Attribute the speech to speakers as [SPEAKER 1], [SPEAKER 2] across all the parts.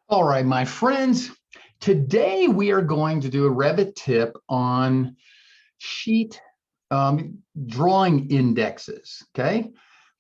[SPEAKER 1] All right, my friends, today we are going to do a Revit tip on sheet drawing indexes, okay?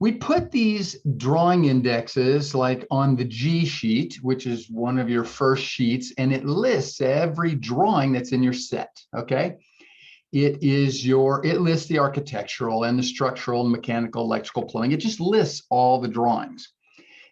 [SPEAKER 1] We put these drawing indexes like on the G sheet, which is one of your first sheets, and it lists every drawing that's in your set, okay? It lists the architectural and the structural, mechanical, electrical, plumbing. It just lists all the drawings.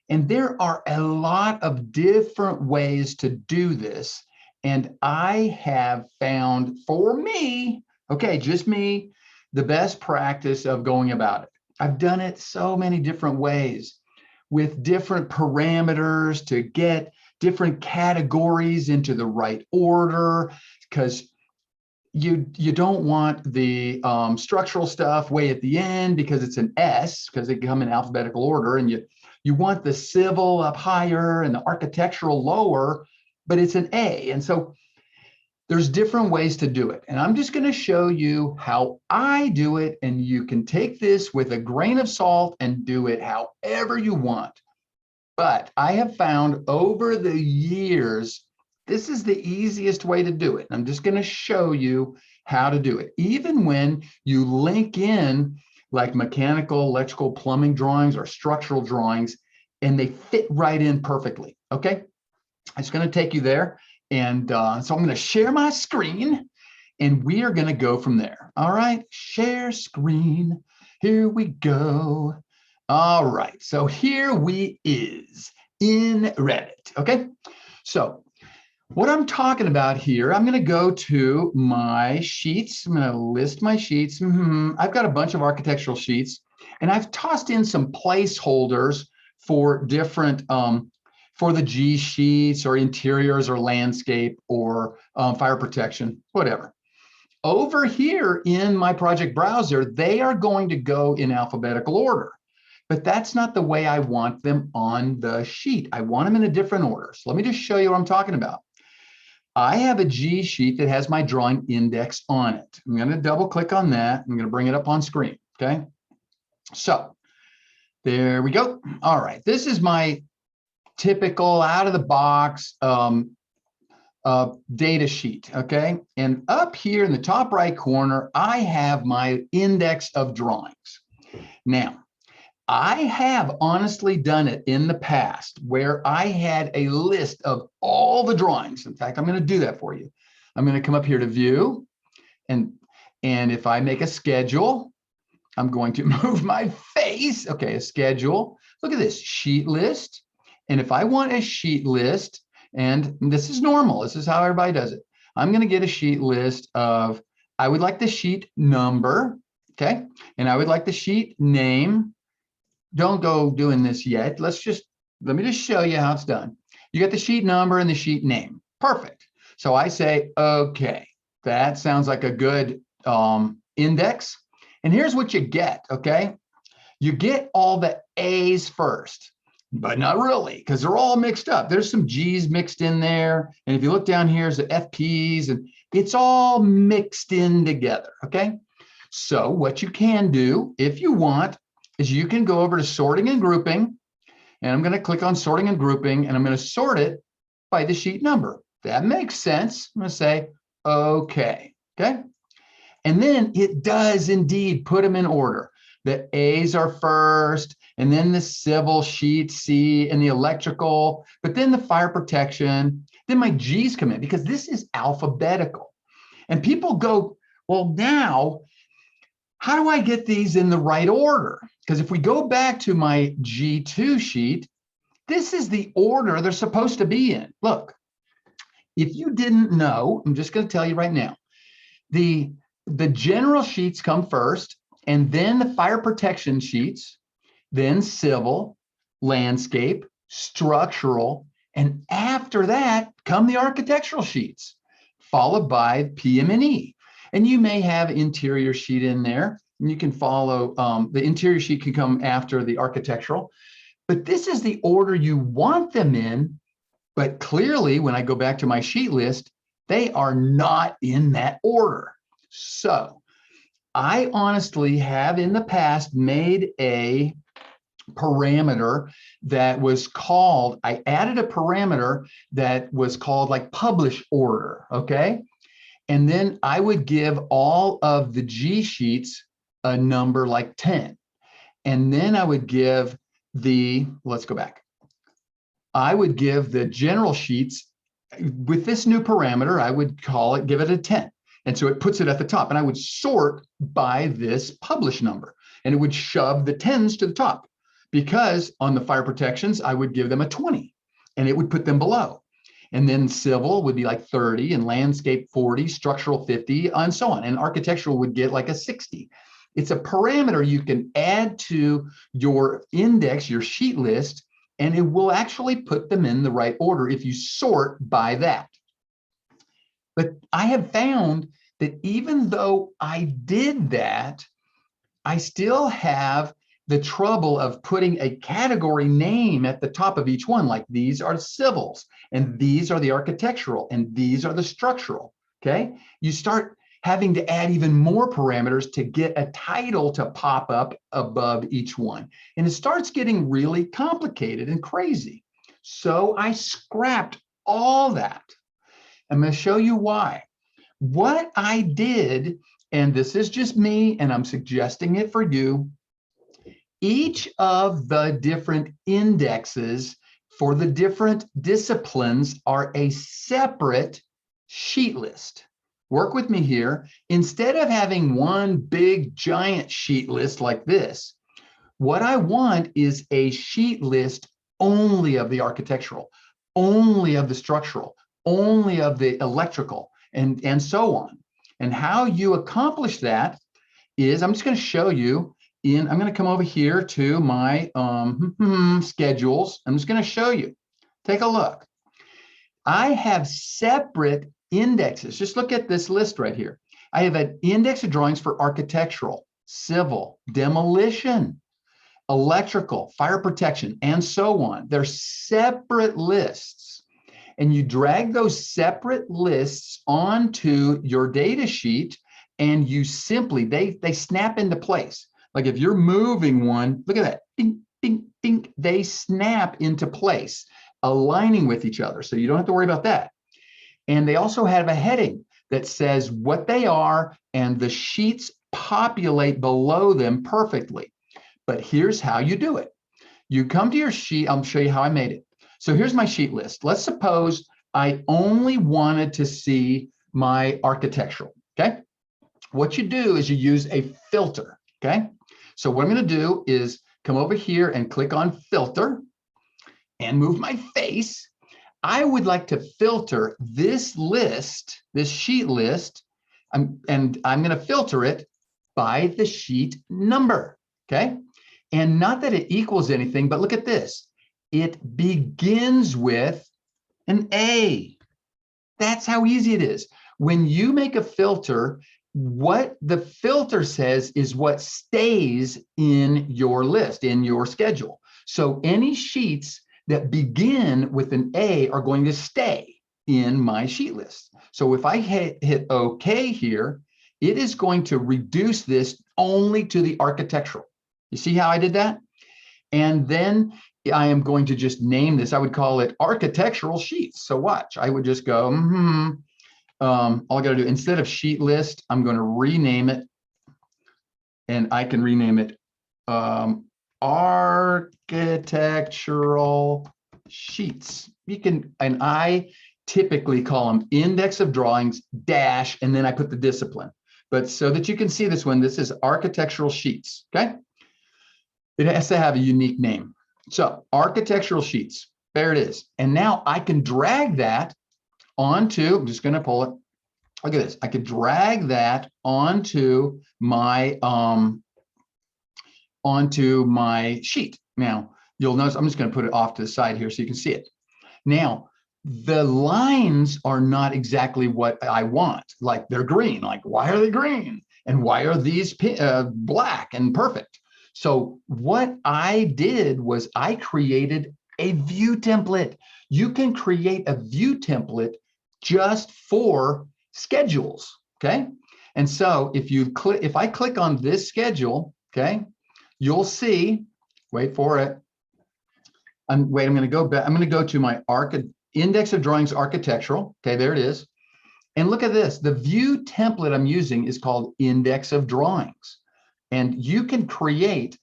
[SPEAKER 1] And there are a lot of different ways to do this. And I have found for me, okay, just me, the best practice of going about it. I've done it so many different ways with different parameters to get different categories into the right order, because you don't want the structural stuff way at the end because it's an S, because they come in alphabetical order, and you want the civil up higher and the architectural lower, but it's an A. And so there's different ways to do it. And I'm just going to show you how I do it. And you can take this with a grain of salt and do it however you want. But I have found over the years, this is the easiest way to do it. I'm just going to show you how to do it. Even when you link in like mechanical, electrical, plumbing drawings or structural drawings, and they fit right in perfectly, okay? It's going to take you there. And so I'm going to share my screen, and we are going to go from there. All right, share screen. Here we go. All right, so here we is in Revit, okay? So what I'm talking about here, I'm going to go to my sheets. I'm going to list my sheets. I've got a bunch of architectural sheets, and I've tossed in some placeholders for different, for the G sheets or interiors or landscape or fire protection, whatever. Over here in my project browser, they are going to go in alphabetical order. But that's not the way I want them on the sheet. I want them in a different order. So let me just show you what I'm talking about. I have a G sheet that has my drawing index on it. I'm going to double click on that. I'm going to bring it up on screen. Okay. So there we go. All right. This is my typical out of the box data sheet. Okay. And up here in the top right corner, I have my index of drawings. Now, I have honestly done it in the past where I had a list of all the drawings. In fact, I'm going to do that for you. I'm going to come up here to view, and if I make a schedule, I'm going to move my face. Okay, a schedule. Look at this sheet list. And if I want a sheet list, and this is normal, this is how everybody does it. I'm going to get a sheet list of, I would like the sheet number, okay? And I would like the sheet name. Don't go doing this yet. Let me just show you how it's done. You got the sheet number and the sheet name. Perfect. So I say, okay, that sounds like a good index. And here's what you get, okay? You get all the A's first, but not really, because they're all mixed up. There's some G's mixed in there. And if you look down here, there's the FP's, and it's all mixed in together, okay? So what you can do, if you want, is you can go over to sorting and grouping, and I'm going to click on sorting and grouping, and I'm going to sort it by the sheet number. That makes sense. I'm going to say, okay. And then it does indeed put them in order. The A's are first, and then the civil sheet C, and the electrical, but then the fire protection, then my G's come in, because this is alphabetical. And people go, well, now, how do I get these in the right order? Because if we go back to my G2 sheet, this is the order they're supposed to be in. Look, if you didn't know, I'm just going to tell you right now, the general sheets come first, and then the fire protection sheets, then civil, landscape, structural, and after that come the architectural sheets, followed by PM&E. And you may have interior sheet in there, and you can follow, the interior sheet can come after the architectural, but this is the order you want them in. But clearly, when I go back to my sheet list, they are not in that order. So I honestly have in the past made a parameter that was called, I added a parameter that was called like publish order, okay? And then I would give all of the G sheets a number like 10. And then I would give let's go back. I would give the general sheets with this new parameter, I would give it a 10. And so it puts it at the top, and I would sort by this publish number, and it would shove the 10s to the top, because on the fire protections, I would give them a 20 and it would put them below. And then civil would be like 30, and landscape 40, structural 50, and so on. And architectural would get like a 60. It's a parameter you can add to your index, your sheet list, and it will actually put them in the right order if you sort by that. But I have found that even though I did that, I still have the trouble of putting a category name at the top of each one, like these are civils, and these are the architectural, and these are the structural, okay? You start having to add even more parameters to get a title to pop up above each one. And it starts getting really complicated and crazy. So I scrapped all that. I'm going to show you why. What I did, and this is just me, and I'm suggesting it for you, each of the different indexes for the different disciplines are a separate sheet list. Work with me here. Instead of having one big giant sheet list like this, what I want is a sheet list only of the architectural, only of the structural, only of the electrical, and so on. And how you accomplish that is, I'm just going to show you I'm going to come over here to my schedules. I'm just going to show you. Take a look. I have separate indexes. Just look at this list right here. I have an index of drawings for architectural, civil, demolition, electrical, fire protection, and so on. They're separate lists. And you drag those separate lists onto your data sheet, and you simply, they snap into place. Like if you're moving one, look at that, ding, ding, ding, they snap into place, aligning with each other. So you don't have to worry about that. And they also have a heading that says what they are, and the sheets populate below them perfectly. But here's how you do it. You come to your sheet. I'll show you how I made it. So here's my sheet list. Let's suppose I only wanted to see my architectural, okay? What you do is you use a filter, okay? So what I'm going to do is come over here and click on filter and move my face. I would like to filter this list, this sheet list, and I'm going to filter it by the sheet number, okay? And not that it equals anything, but look at this. It begins with an A. That's how easy it is. When you make a filter, what the filter says is what stays in your list, in your schedule. So any sheets that begin with an A are going to stay in my sheet list. So if I hit OK here, it is going to reduce this only to the architectural. You see how I did that? And then I am going to just name this. I would call it architectural sheets. So watch, I would just go, all I got to do, instead of sheet list, I'm going to rename it. And I can rename it architectural sheets. You can, and I typically call them index of drawings dash, and then I put the discipline. But so that you can see this one, this is architectural sheets, okay? It has to have a unique name. So architectural sheets, there it is. And now I can drag that onto, I'm just going to pull it. Look at this. I could drag that onto my sheet. Now you'll notice I'm just going to put it off to the side here so you can see it. Now the lines are not exactly what I want. Like they're green. Like why are they green? And why are these black and perfect? So what I did was I created a view template. You can create a view template just for schedules, okay? And so if I click on this schedule, okay, you'll see Wait for it. I'm going to go back. I'm going to go to my index of drawings architectural. Okay, there it is. And look at this. The view template I'm using is called index of drawings. And you can create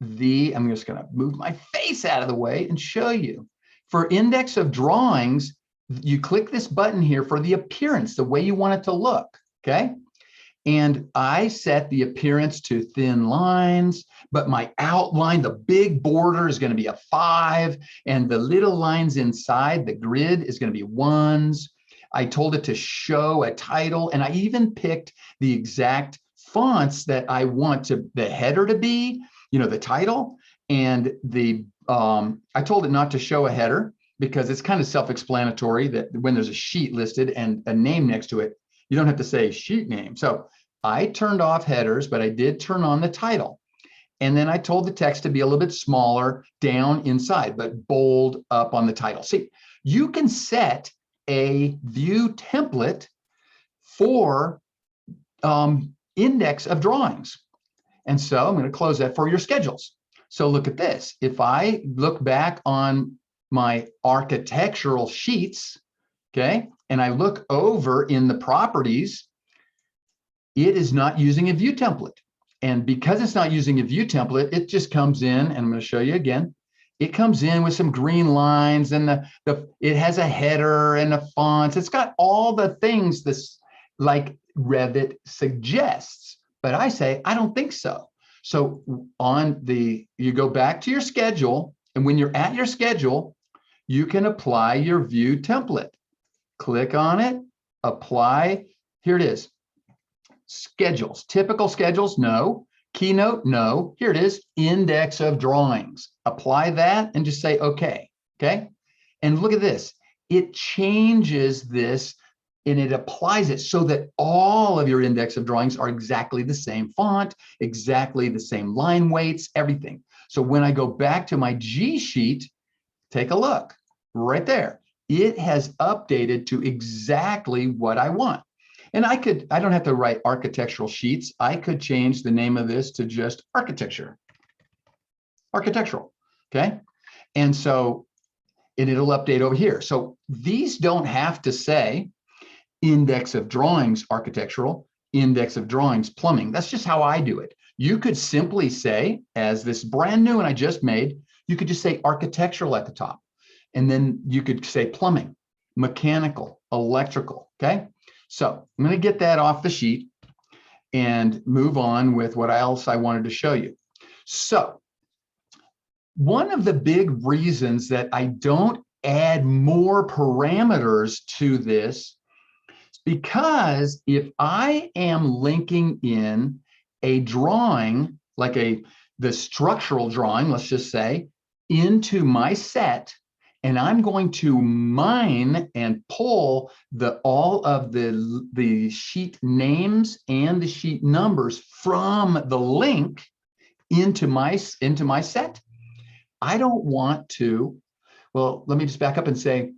[SPEAKER 1] I'm just going to move my face out of the way and show you. For index of drawings, you click this button here for the appearance, the way you want it to look, okay? And I set the appearance to thin lines, but my outline, the big border is going to be a 5, and the little lines inside the grid is going to be 1s. I told it to show a title, and I even picked the exact fonts that I want the header to be, the title, and I told it not to show a header because it's kind of self-explanatory that when there's a sheet listed and a name next to it, you don't have to say sheet name. So I turned off headers, but I did turn on the title. And then I told the text to be a little bit smaller down inside, but bold up on the title. See, you can set a view template for index of drawings. And so I'm going to close that for your schedules. So look at this. If I look back on my architectural sheets, okay, and I look over in the properties, it is not using a view template. And because it's not using a view template, it just comes in, and I'm going to show you again. It comes in with some green lines, and it has a header and the fonts. It's got all the things this like Revit suggests. But I say, I don't think so. So you go back to your schedule, and when you're at your schedule, you can apply your view template. Click on it, apply. Here it is. Schedules, typical schedules, no. Keynote, no. Here it is, index of drawings. Apply that and just say, okay. And look at this. It changes this and it applies it so that all of your index of drawings are exactly the same font, exactly the same line weights, everything. So when I go back to my G sheet, take a look right there. It has updated to exactly what I want. And I don't have to write architectural sheets. I could change the name of this to just architectural, okay? And it'll update over here. So these don't have to say index of drawings architectural, index of drawings plumbing. That's just how I do it. You could simply say, as this brand new one I just made, you could just say architectural at the top. And then you could say plumbing, mechanical, electrical, okay? So I'm going to get that off the sheet and move on with what else I wanted to show you. So one of the big reasons that I don't add more parameters to this, because if I am linking in a drawing, like the structural drawing, let's just say, into my set, and I'm going to mine and pull all of the sheet names and the sheet numbers from the link into my set, I don't want to, well, let me just back up and say,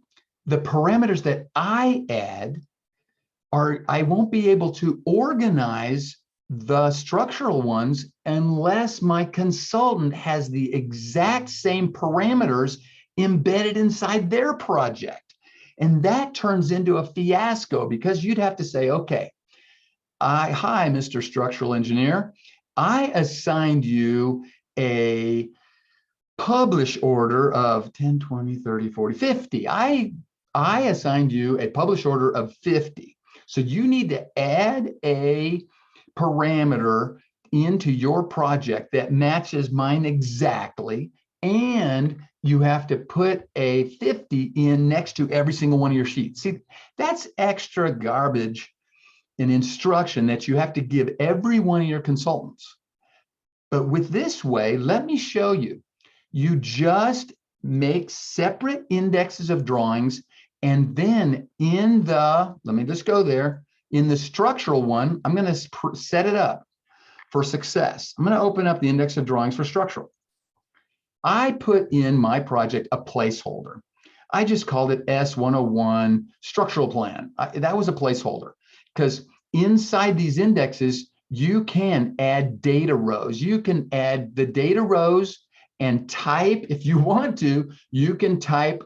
[SPEAKER 1] the parameters that I add I won't be able to organize the structural ones unless my consultant has the exact same parameters embedded inside their project. And that turns into a fiasco because you'd have to say, okay, hi, Mr. Structural Engineer, I assigned you a publish order of 10, 20, 30, 40, 50. I assigned you a publish order of 50. So you need to add a parameter into your project that matches mine exactly, and you have to put a 50 in next to every single one of your sheets. See, that's extra garbage and instruction that you have to give every one of your consultants. But with this way, let me show you. You just make separate indexes of drawings, and then let me just go there, in the structural one, I'm going to set it up for success. I'm going to open up the index of drawings for structural. I put in my project a placeholder. I just called it S101 structural plan. That was a placeholder because inside these indexes, you can add data rows. You can add the data rows and type, if you want to, you can type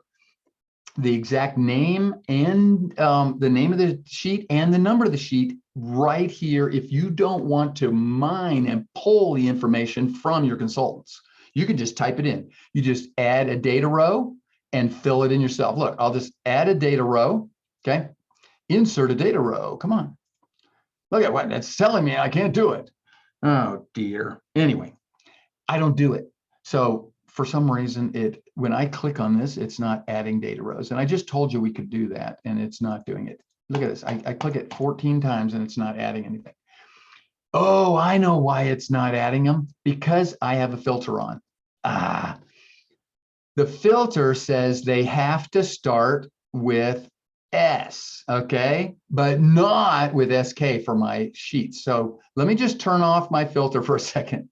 [SPEAKER 1] the exact name and the name of the sheet and the number of the sheet right here if you don't want to mine and pull the information from your consultants. You can just type it in. You just add a data row and fill it in yourself. Look, I'll just add a data row, okay? Insert a data row, come on. Look at what that's telling me I can't do it. Oh dear. Anyway, I don't do it. So for some reason, when I click on this, it's not adding data rows. And I just told you we could do that, and it's not doing it. Look at this. I click it 14 times, and it's not adding anything. Oh, I know why it's not adding them. Because I have a filter on. The filter says they have to start with S, okay? But not with SK for my sheets. So let me just turn off my filter for a second.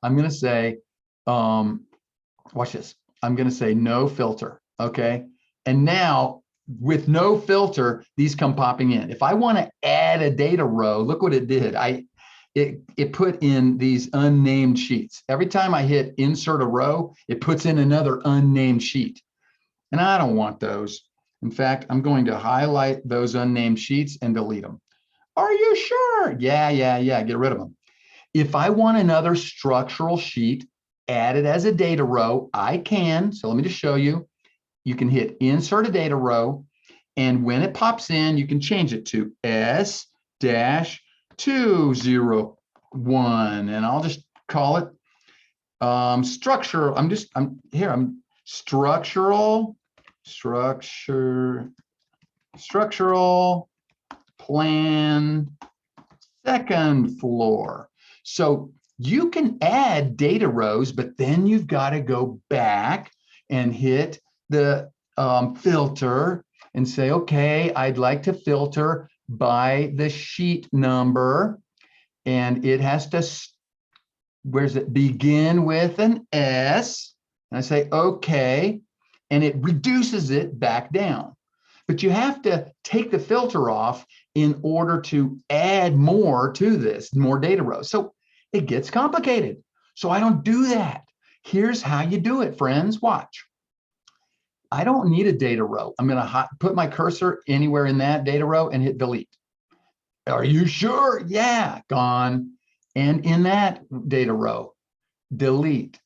[SPEAKER 1] I'm going to say, watch this. I'm going to say no filter, okay? And now with no filter, these come popping in. If I want to add a data row, look what it did. It put in these unnamed sheets. Every time I hit insert a row, it puts in another unnamed sheet. And I don't want those. In fact, I'm going to highlight those unnamed sheets and delete them. Are you sure? Yeah, get rid of them. If I want another structural sheet added as a data row, I can. So let me just show you. You can hit insert a data row. And when it pops in, you can change it to S-201. And I'll just call it structural. I'm structural plan second floor. So you can add data rows, but then you've got to go back and hit the filter and say, okay, I'd like to filter by the sheet number. And it has to, where's it, begin with an S. And I say, okay. And it reduces it back down. But you have to take the filter off in order to add more to this, more data rows. So it gets complicated. So I don't do that. Here's how you do it, friends. Watch. I don't need a data row. I'm going to put my cursor anywhere in that data row and hit delete. Are you sure? Yeah, gone. And in that data row, delete.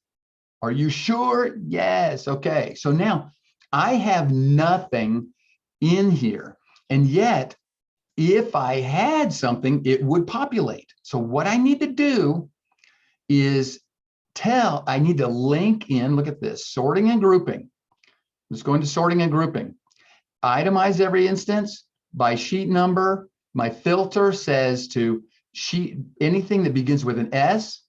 [SPEAKER 1] Are you sure? Yes. Okay. So now I have nothing in here. And yet, if I had something, it would populate. So what I need to do is I need to link in, look at this, sorting and grouping. Let's go into sorting and grouping. Itemize every instance by sheet number. My filter says to sheet anything that begins with an S,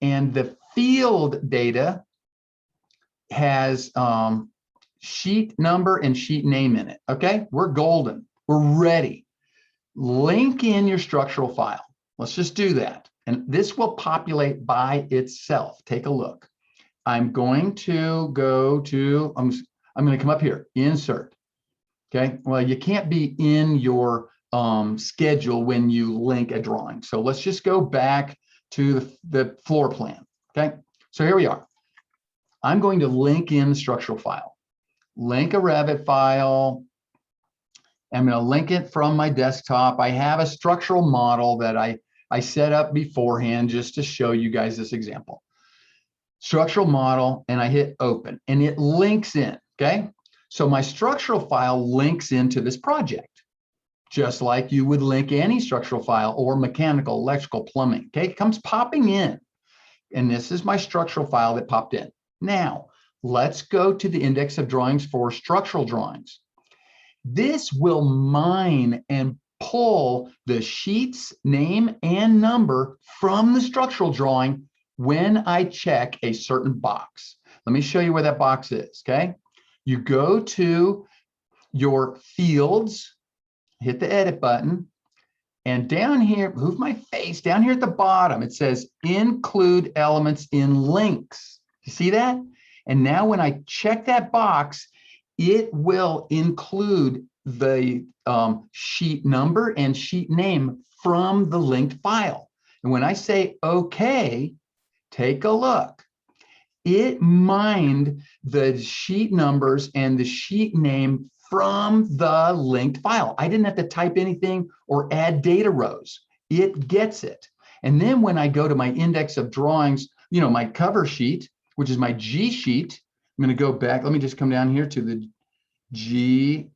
[SPEAKER 1] and the field data has sheet number and sheet name in it. Okay, we're golden. We're ready. Link in your structural file. Let's just do that. And this will populate by itself. Take a look. I'm going to go to, I'm going to come up here, insert. Okay, well, you can't be in your schedule when you link a drawing. So let's just go back to the floor plan. Okay, so here we are. I'm going to link in the structural file. Link a Revit file. I'm going to link it from my desktop. I have a structural model that I set up beforehand just to show you guys this example. Structural model, and I hit open, and it links in, okay? So my structural file links into this project, just like you would link any structural file or mechanical, electrical, plumbing, okay? It comes popping in, and this is my structural file that popped in. Now, let's go to the index of drawings for structural drawings. This will mine and pull the sheet's name and number from the structural drawing when I check a certain box. Let me show you where that box is, okay? You go to your fields, hit the edit button, and down here, move my face, down here at the bottom, it says include elements in links. You see that? And now when I check that box, it will include the sheet number and sheet name from the linked file. And when I say okay, take a look. it mined the sheet numbers and the sheet name from the linked file. I didn't have to type anything or add data rows. It gets it. And then when I go to my index of drawings, my cover sheet, which is my G sheet, I'm going to go back. Let me just come down here to the G2.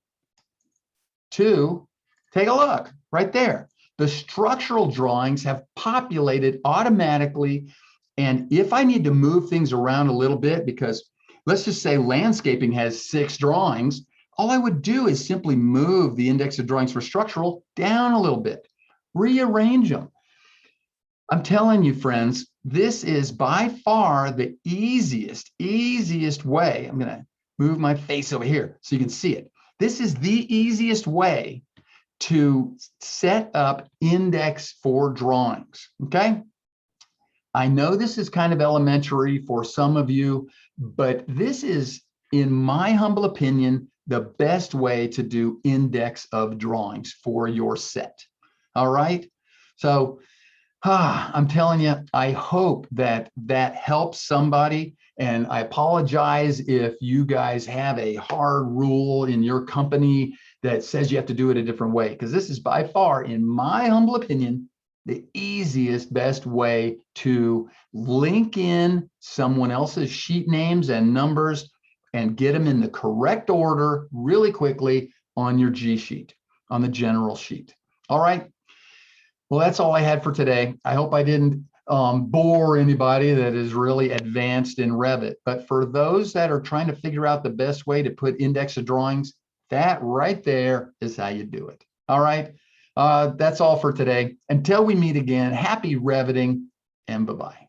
[SPEAKER 1] Take a look right there. The structural drawings have populated automatically. And if I need to move things around a little bit, because let's just say landscaping has 6 drawings, all I would do is simply move the index of drawings for structural down a little bit, rearrange them. I'm telling you, friends, this is by far the easiest way. I'm going to move my face over here so you can see it. This is the easiest way to set up index for drawings, okay? I know this is kind of elementary for some of you, but this is, in my humble opinion, the best way to do index of drawings for your set. All right? So I'm telling you, I hope that helps somebody. And I apologize if you guys have a hard rule in your company that says you have to do it a different way, because this is by far, in my humble opinion, the easiest, best way to link in someone else's sheet names and numbers and get them in the correct order really quickly on your G sheet, on the general sheet. All right. Well, that's all I had for today. I hope I didn't bore anybody that is really advanced in Revit. But for those that are trying to figure out the best way to put index of drawings, that right there is how you do it. All right. That's all for today. Until we meet again, happy Reviting and bye-bye.